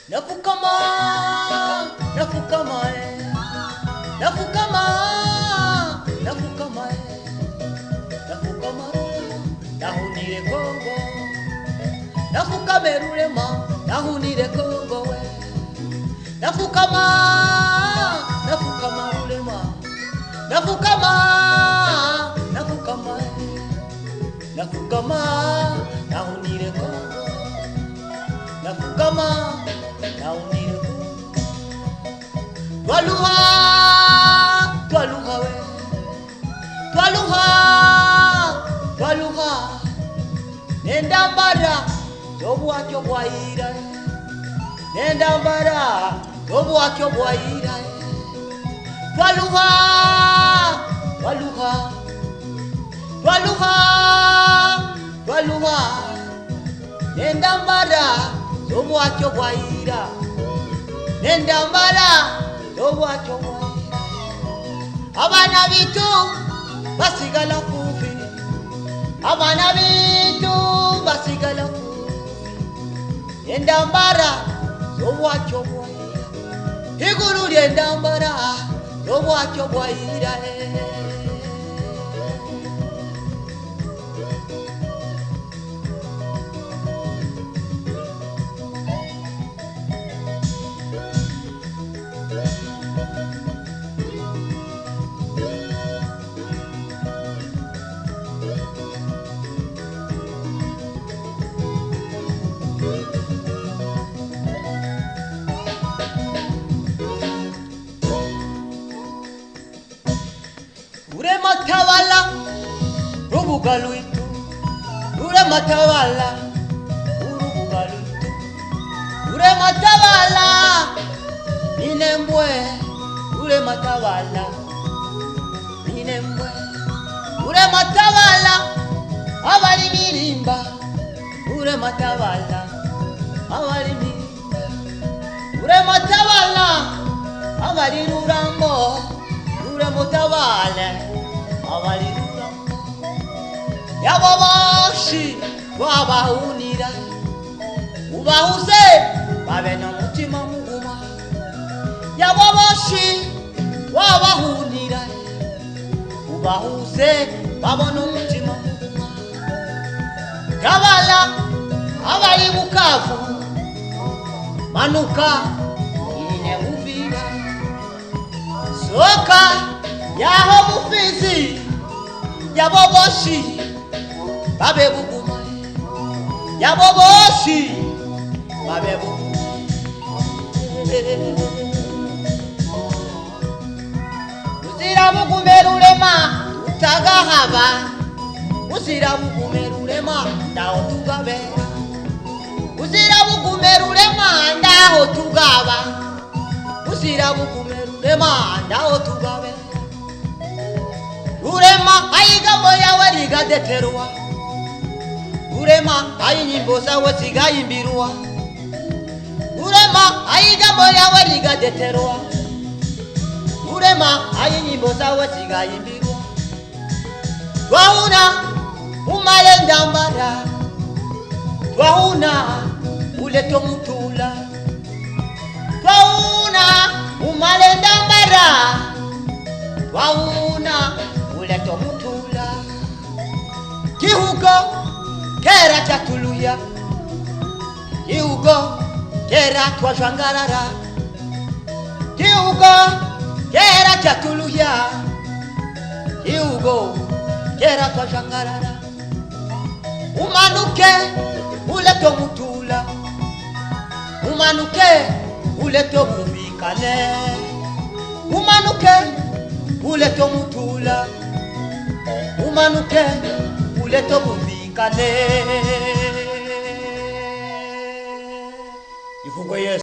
nafukama, nafukama, nafukama, nafukama, nafukama, nahunire Kongo, nafukame rurema, nahunire Kongo we, nafukama, nafukama rurema, nafukama, nafukama, nafukama, nahunire Kongo, nafukama, nahunire Kongo. Twaluha, twaluha we, twaluha, twaluha, nenda mbara, jobu wakyo bwaira, nenda mbara, jobu wakyo bwaira, twaluha, twaluha, twaluha, twaluha, nenda mbara, jobu wakyo bwaira, nenda mbara, jobu wakyo bwaira. Abana bitu basigala kufi, abana bitu basigala kufi, nenda mbara, jobu wakyo bwaira, iguru lyenda mbara, jobu wakyo bwaira. Ure matawala, rubuga lwitu, ure matawala, urubuga lwitu, ure matawala, minembwe, ure matawala, minembwe, ure matawala, abali mirimba, ure matawala, abali mirimba, ure matawala, abali rurambo, ure mutabale, abali rurambo, yabo boshi wabahunira, ubahuze babe n'umutima muguma, yabo boshi wabahunira, ubahuze babona umutima muguma. Kabala abali Bukavu, manuka ine Uvira, soka yaho Mufizi, yabo boshi babe buguma, yabo boshi babe buguma. Uzira bugume rurema utagahaba, uzira bugume rurema ndaho tugabera, uzira bugume rurema ndaho tugaba, uzira bugume rurema ndaho tugabera. Rurema ayigamo yawe ligadeterwa, rurema ayinyimbo zawe zigayimbirwa, rurema ayigamo yawe ligadeterwa, rurema ayinyimbo zawe zigayimbirwa. Twahuna umale ndambara, twahuna uleto mutula, twahuna umale ndambara, twahuna uleto mutula. Kihugo kera chatuluya, kihugo kera twajwangarara, kihugo kera chatuluya, kihugo kera twajwangarara. Umanuke uleto mutula, umanuke uleto bubikane, umanuke uleto mutula, umanuke uleto bubikane. Ivugo Yesu.